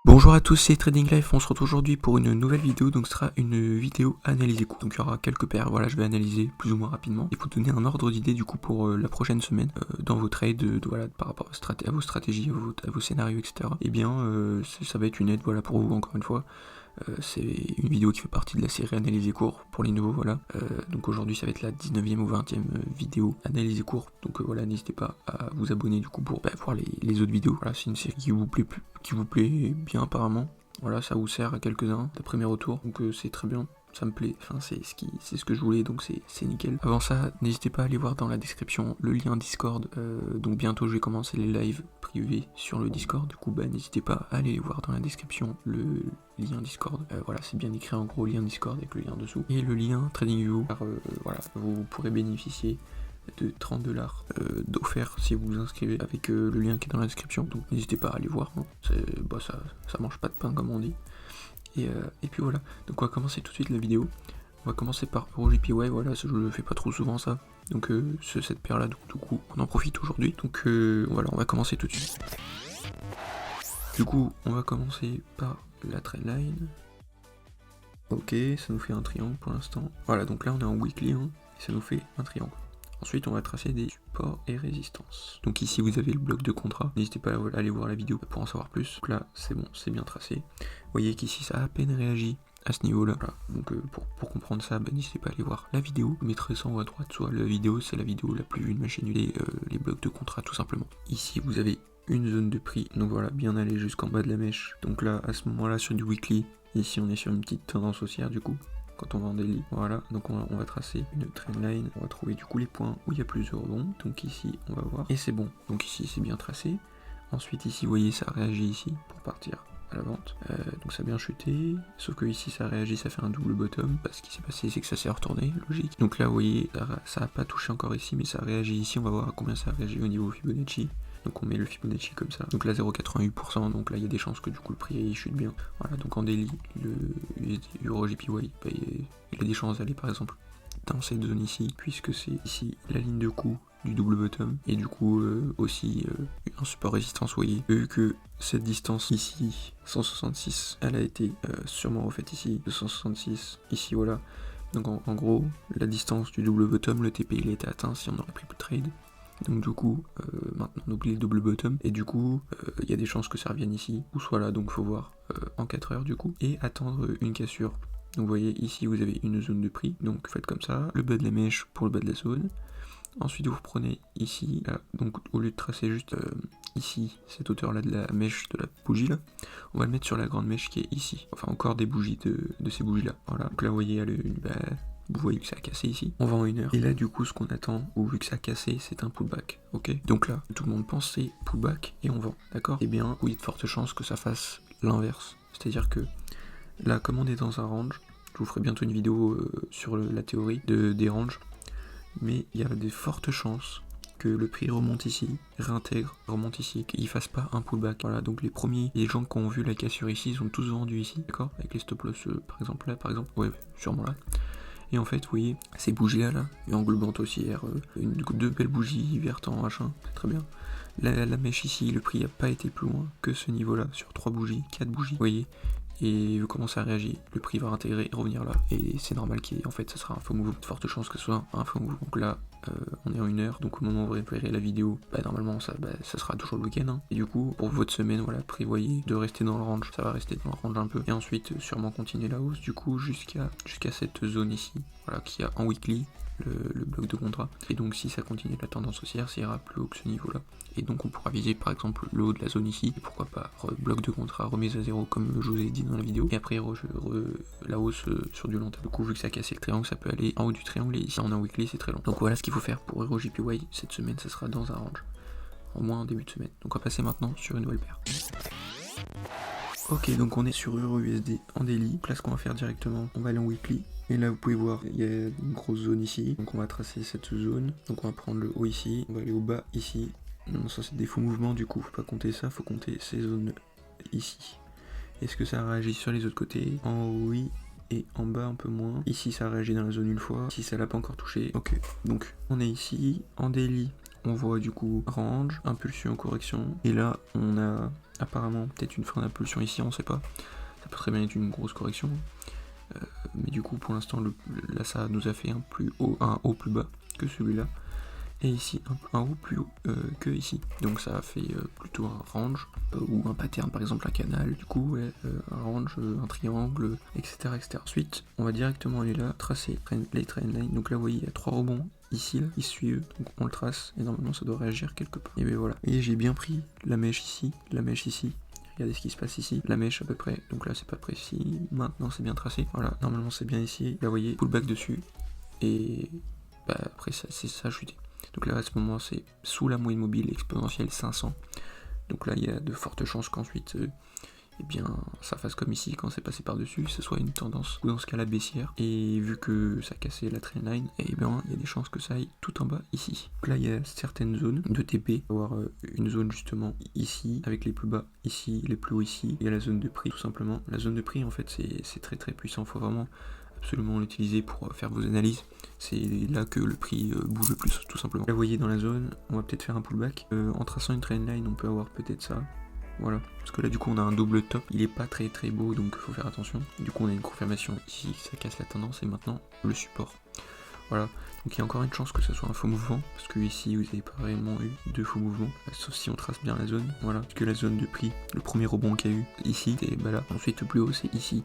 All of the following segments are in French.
Bonjour à tous, c'est Trading Life, on se retrouve aujourd'hui pour une nouvelle vidéo, donc ce sera une vidéo analyse des cours. Donc il y aura quelques paires, voilà, je vais analyser plus ou moins rapidement et vous donner un ordre d'idée du coup pour la prochaine semaine dans vos trades, voilà, par rapport à vos stratégies, à vos scénarios, etc. Et bien ça va être une aide, voilà, pour vous encore une fois. C'est une vidéo qui fait partie de la série Analyse des cours pour les nouveaux, voilà. Donc aujourd'hui ça va être la 19e ou 20e vidéo Analyse des cours. Donc voilà, n'hésitez pas à vous abonner du coup pour voir les autres vidéos. Voilà, c'est une série qui vous plaît bien apparemment. Voilà, ça vous sert à quelques-uns d'après mes retours. Donc c'est très bien. Ça me plaît, enfin c'est ce que je voulais, donc c'est nickel. Avant ça, n'hésitez pas à aller voir dans la description le lien Discord, donc bientôt je vais commencer les lives privés sur le Discord, du coup n'hésitez pas à aller voir dans la description le lien Discord, voilà c'est bien écrit en gros, lien Discord avec le lien dessous, et le lien TradingView, voilà, vous pourrez bénéficier de 30$ d'offert si vous vous inscrivez avec le lien qui est dans la description, donc n'hésitez pas à aller voir, hein. Ça mange pas de pain comme on dit. Et puis voilà, donc on va commencer tout de suite la vidéo. On va commencer par EuroJPY, voilà, je le fais pas trop souvent ça. Donc cette paire là, du coup on en profite aujourd'hui. Donc voilà, on va commencer tout de suite. Du coup on va commencer par la trendline. Ok, ça nous fait un triangle pour l'instant. Voilà, donc là on est en weekly, hein, et ça nous fait un triangle. Ensuite, on va tracer des supports et résistances. Donc ici, vous avez le bloc de contrat. N'hésitez pas à aller voir la vidéo pour en savoir plus. Donc là, c'est bon, c'est bien tracé. Vous voyez qu'ici, ça a à peine réagi à ce niveau-là. Voilà. Donc pour comprendre ça, n'hésitez pas à aller voir la vidéo. Je mettrai ça en haut à droite. Soit la vidéo, c'est la vidéo la plus vue de ma chaîne, les blocs de contrat, tout simplement. Ici, vous avez une zone de prix. Donc voilà, bien aller jusqu'en bas de la mèche. Donc là, à ce moment-là, sur du weekly, ici, on est sur une petite tendance haussière, du coup. Quand on va en daily, voilà, donc on va tracer une trendline, on va trouver du coup les points où il y a plus de rebonds, donc ici on va voir, et c'est bon, donc ici c'est bien tracé. Ensuite ici vous voyez ça réagit ici pour partir à la vente, donc ça a bien chuté, sauf que ici ça réagit, ça fait un double bottom, ce qui s'est passé c'est que ça s'est retourné, logique. Donc là vous voyez ça a pas touché encore ici, mais ça réagit ici, on va voir à combien ça réagit au niveau Fibonacci. Donc on met le Fibonacci comme ça, donc là 0,88%, donc là il y a des chances que du coup le prix il chute bien. Voilà, donc en daily, le EuroJPY, il a des chances d'aller par exemple dans cette zone ici, puisque c'est ici la ligne de coup du double bottom, et du coup aussi un support résistance, vous voyez, vu que cette distance ici, 166, elle a été sûrement refaite ici, 266, ici voilà. Donc en gros, la distance du double bottom, le TP il était atteint si on aurait pris plus de trade. Donc du coup, maintenant on oublie le double bottom, et du coup, il y a des chances que ça revienne ici, ou soit là, donc faut voir en 4 heures du coup, et attendre une cassure. Donc vous voyez, ici vous avez une zone de prix, donc faites comme ça, le bas de la mèche pour le bas de la zone. Ensuite vous prenez ici, là, donc au lieu de tracer juste ici, cette hauteur là de la mèche de la bougie là, on va le mettre sur la grande mèche qui est ici, enfin encore des bougies de ces bougies là, voilà. Donc là vous voyez, vous voyez que ça a cassé ici, on va en 1 heure. Et là du coup ce qu'on attend, ou vu que ça a cassé, c'est un pullback, ok. Donc là, tout le monde pense c'est pullback et on vend, d'accord. Et bien, oui, il y a de fortes chances que ça fasse l'inverse, c'est-à-dire que là, comme on est dans un range, je vous ferai bientôt une vidéo sur la théorie des ranges, mais il y a des fortes chances que le prix remonte ici, réintègre, remonte ici, qu'il fasse pas un pullback. Voilà, donc les gens qui ont vu la cassure ici, ils ont tous vendu ici, d'accord, avec les stop loss par exemple là, ouais, sûrement là. Et en fait, vous voyez, ces bougies là, et englobant haussière, deux belles bougies vertes en H1, c'est très bien. La mèche ici, le prix n'a pas été plus loin que ce niveau-là, sur 3 bougies, 4 bougies, vous voyez. Et vu comment ça réagit, le prix va intégrer et revenir là. Et c'est normal qu'en fait ça sera un faux mouvement. De fortes chances que ce soit un faux mouvement. Donc là, on est en 1 heure. Donc au moment où vous récupérez la vidéo, normalement ça sera toujours le week-end, hein. Et du coup, pour votre semaine, voilà, prévoyez de rester dans le range. Ça va rester dans le range un peu. Et ensuite, sûrement continuer la hausse du coup jusqu'à cette zone ici. Voilà, qui a en weekly le bloc de contrat. Et donc si ça continue la tendance haussière, ça ira plus haut que ce niveau là. Et donc on pourra viser par exemple le haut de la zone ici, et pourquoi pas bloc de contrat, remise à zéro comme je vous ai dit dans la vidéo, et après la hausse sur du long terme. Du coup vu que ça a cassé le triangle, ça peut aller en haut du triangle, et ici en un weekly c'est très long. Donc voilà ce qu'il faut faire pour EuroJPY cette semaine, ça sera dans un range, au moins en début de semaine. Donc on va passer maintenant sur une nouvelle paire. Ok, donc on est sur EURUSD en daily. Donc là ce qu'on va faire directement, on va aller en weekly. Et là vous pouvez voir, il y a une grosse zone ici. Donc on va tracer cette zone. Donc on va prendre le haut ici, on va aller au bas ici. Non, ça c'est des faux mouvements du coup, faut pas compter ça, faut compter ces zones ici. Est-ce que ça réagit sur les autres côtés? En haut oui, et en bas un peu moins. Ici ça réagit dans la zone une fois, ici ça l'a pas encore touché. Ok, donc on est ici, en daily. On voit du coup range, impulsion, correction. Et là on a apparemment peut-être une fin d'impulsion ici, on sait pas. Ça peut très bien être une grosse correction. Mais du coup pour l'instant là ça nous a fait un haut plus bas que celui-là. Et ici un haut plus haut que ici. Donc ça a fait plutôt un range ou un pattern, par exemple un canal. Du coup ouais, un range, un triangle, etc., etc. Ensuite on va directement aller là, tracer les trendlines. Donc là vous voyez il y a 3 rebonds ici là, ils suivent, donc on le trace et normalement ça doit réagir quelque part. Et bien voilà. Et j'ai bien pris la mèche ici, la mèche ici. Regardez ce qui se passe ici, la mèche à peu près, donc là c'est pas précis, maintenant c'est bien tracé. Voilà, normalement c'est bien ici. Là vous voyez, pullback dessus. Et bah, après c'est ça chuté. Donc là à ce moment c'est sous la moyenne mobile exponentielle 500. Donc là il y a de fortes chances qu'ensuite eh bien ça fasse comme ici quand c'est passé par dessus, ce soit une tendance ou dans ce cas la baissière. Et vu que ça cassait la trendline, eh bien il y a des chances que ça aille tout en bas ici. Donc là il y a certaines zones de TP, on va avoir une zone justement ici avec les plus bas ici, les plus hauts ici. Il y a la zone de prix tout simplement. La zone de prix en fait c'est très très puissant, faut vraiment absolument l'utiliser pour faire vos analyses. C'est là que le prix bouge le plus tout simplement. Là vous voyez dans la zone, on va peut-être faire un pullback. En traçant une trendline on peut avoir peut-être ça. Voilà, parce que là du coup on a un double top, il est pas très très beau donc il faut faire attention. Du coup on a une confirmation ici, ça casse la tendance et maintenant le support. Voilà, donc il y a encore une chance que ce soit un faux mouvement, parce que ici vous n'avez pas réellement eu de faux mouvements, sauf si on trace bien la zone. Voilà, parce que la zone de prix, le premier rebond qu'il y a eu ici, et bah là, ensuite le plus haut c'est ici.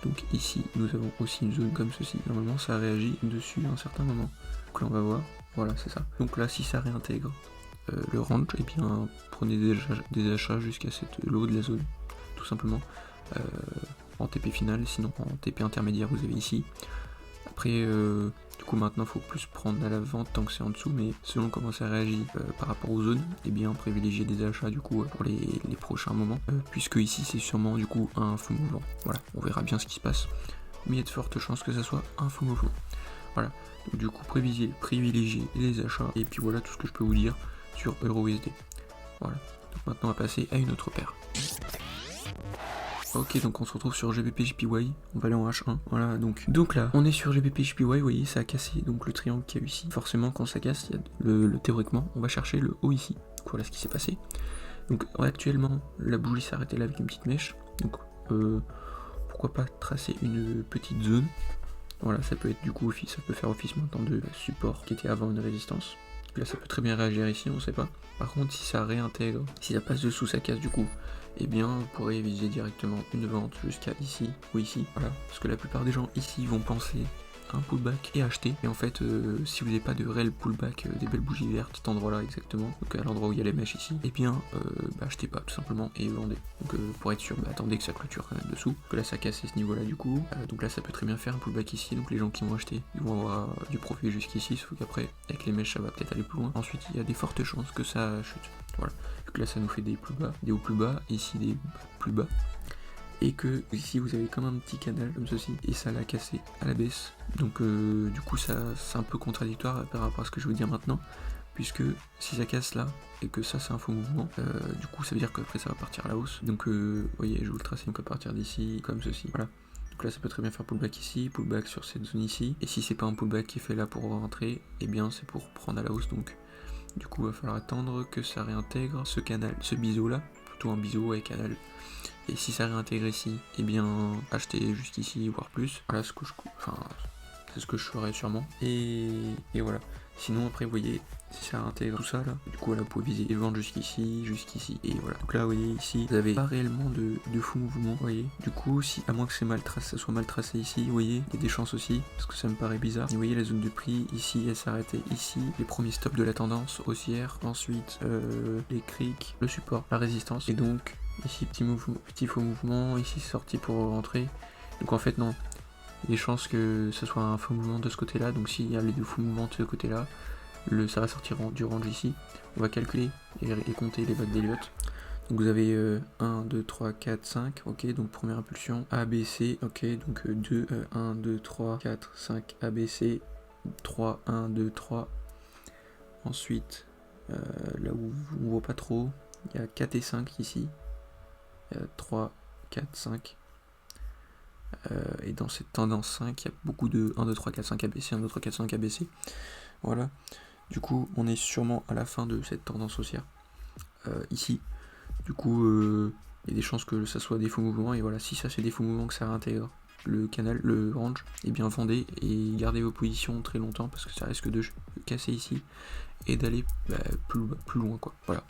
Donc ici nous avons aussi une zone comme ceci, normalement ça réagit dessus à un certain moment. Donc là on va voir, voilà c'est ça. Donc là si ça réintègre le range, et bien prenez des achats jusqu'à le haut de la zone, tout simplement, en TP final, sinon en TP intermédiaire vous avez ici. Après du coup maintenant il faut plus prendre à la vente tant que c'est en dessous, mais selon comment ça réagit par rapport aux zones, et bien privilégier des achats du coup pour les prochains moments, puisque ici c'est sûrement du coup un faux mouvement. Voilà, on verra bien ce qui se passe, mais il y a de fortes chances que ça soit un faux mouvement. Voilà, donc du coup privilégier les achats, et puis voilà tout ce que je peux vous dire sur EURUSD. Voilà, donc maintenant on va passer à une autre paire. Ok, donc on se retrouve sur GBP-JPY, on va aller en H1, voilà, donc là, on est sur GBP-JPY, vous voyez, ça a cassé donc le triangle qu'il y a eu ici. Forcément, quand ça casse, il y a théoriquement, on va chercher le haut ici. Donc voilà ce qui s'est passé. Donc actuellement, la bougie s'est arrêtée là avec une petite mèche, donc pourquoi pas tracer une petite zone. Voilà, ça peut être du coup ça peut faire office maintenant de support qui était avant une résistance. Là ça peut très bien réagir ici, on sait pas. Par contre si ça réintègre, si ça passe dessous ça casse du coup, eh bien vous pourrez viser directement une vente jusqu'à ici ou ici. Voilà, parce que la plupart des gens ici vont penser un pullback et acheter. Et en fait si vous n'avez pas de réel pullback, des belles bougies vertes, cet endroit là exactement, donc à l'endroit où il y a les mèches ici, et bien achetez pas tout simplement et vendez. Donc pour être sûr, attendez que ça clôture quand même dessous, que là ça casse ce niveau là du coup, donc là ça peut très bien faire un pullback ici, donc les gens qui vont acheter ils vont avoir du profit jusqu'ici, sauf qu'après avec les mèches ça va peut-être aller plus loin. Ensuite il y a des fortes chances que ça chute. Voilà, vu que là ça nous fait des plus bas, des hauts plus bas, ici des plus bas. Et que ici vous avez comme un petit canal comme ceci et ça l'a cassé à la baisse, donc du coup ça c'est un peu contradictoire par rapport à ce que je vais vous dire maintenant, puisque si ça casse là et que ça c'est un faux mouvement, du coup ça veut dire qu'après ça va partir à la hausse, donc vous voyez je vais vous le tracer, donc à partir d'ici comme ceci, voilà. Donc là ça peut très bien faire pullback ici, pullback sur cette zone ici, et si c'est pas un pullback qui est fait là pour rentrer, et bien c'est pour prendre à la hausse, donc du coup il va falloir attendre que ça réintègre ce canal, ce biseau là, plutôt un biseau avec canal. Et si ça réintègre ici, eh bien acheter jusqu'ici, voire plus. Voilà ce que c'est ce que je ferai sûrement. Et voilà. Sinon après vous voyez, si ça réintègre tout ça là, du coup là vous pouvez viser et vendre jusqu'ici, et voilà. Donc là vous voyez ici, vous avez pas réellement de faux mouvements, vous voyez. Du coup si, à moins que c'est mal tracé, ça soit mal tracé ici, vous voyez, il y a des chances aussi, parce que ça me paraît bizarre. Et vous voyez la zone de prix, ici elle s'arrêtait ici, les premiers stops de la tendance haussière, ensuite les crics, le support, la résistance, et donc ici petit faux mouvement, ici sorti pour rentrer. Donc en fait non, il y a des chances que ce soit un faux mouvement de ce côté là, donc s'il y a les deux faux mouvements de ce côté là, ça va sortir du range ici. On va calculer et compter les vagues d'Elliott. Donc vous avez 1, 2, 3, 4, 5, ok, donc première impulsion, A, B, C, ok, donc 2, 1, 2, 3, 4, 5, A, B, C, 3, 1, 2, 3. Ensuite, là où on ne voit pas trop, il y a 4 et 5 ici. 3, 4, 5. Et dans cette tendance 5, il y a beaucoup de 1, 2, 3, 4, 5 ABC, 1, 2, 3, 4, 5 ABC. Voilà. Du coup, on est sûrement à la fin de cette tendance haussière. Ici. Du coup, il y a des chances que ça soit des faux mouvements, et voilà, si ça c'est des faux mouvements, que ça réintègre le canal, le range, et bien vendez et gardez vos positions très longtemps parce que ça risque de casser ici et d'aller plus loin quoi. Voilà.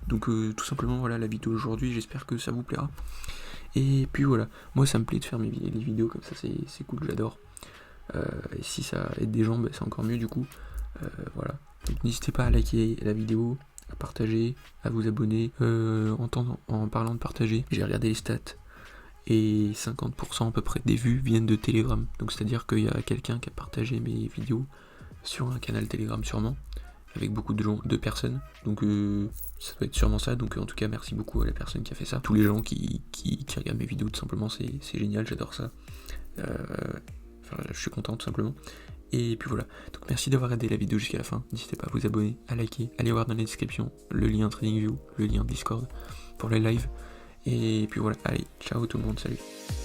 Donc tout simplement voilà la vidéo d'aujourd'hui, j'espère que ça vous plaira. Et puis voilà, moi ça me plaît de faire les vidéos comme ça, c'est cool, j'adore. Et si ça aide des gens, c'est encore mieux du coup. Voilà. Donc n'hésitez pas à liker la vidéo, à partager, à vous abonner. En parlant de partager, j'ai regardé les stats et 50% à peu près des vues viennent de Telegram. Donc c'est-à-dire qu'il y a quelqu'un qui a partagé mes vidéos sur un canal Telegram sûrement, avec beaucoup de personnes. Donc ça doit être sûrement ça. Donc en tout cas merci beaucoup à la personne qui a fait ça. Tous les gens qui regardent mes vidéos tout simplement, c'est génial, j'adore ça. Je suis content tout simplement. Et puis voilà, donc merci d'avoir regardé la vidéo jusqu'à la fin, n'hésitez pas à vous abonner, à liker, allez voir dans la description le lien TradingView, le lien Discord pour les lives, et puis voilà, allez, ciao tout le monde, salut.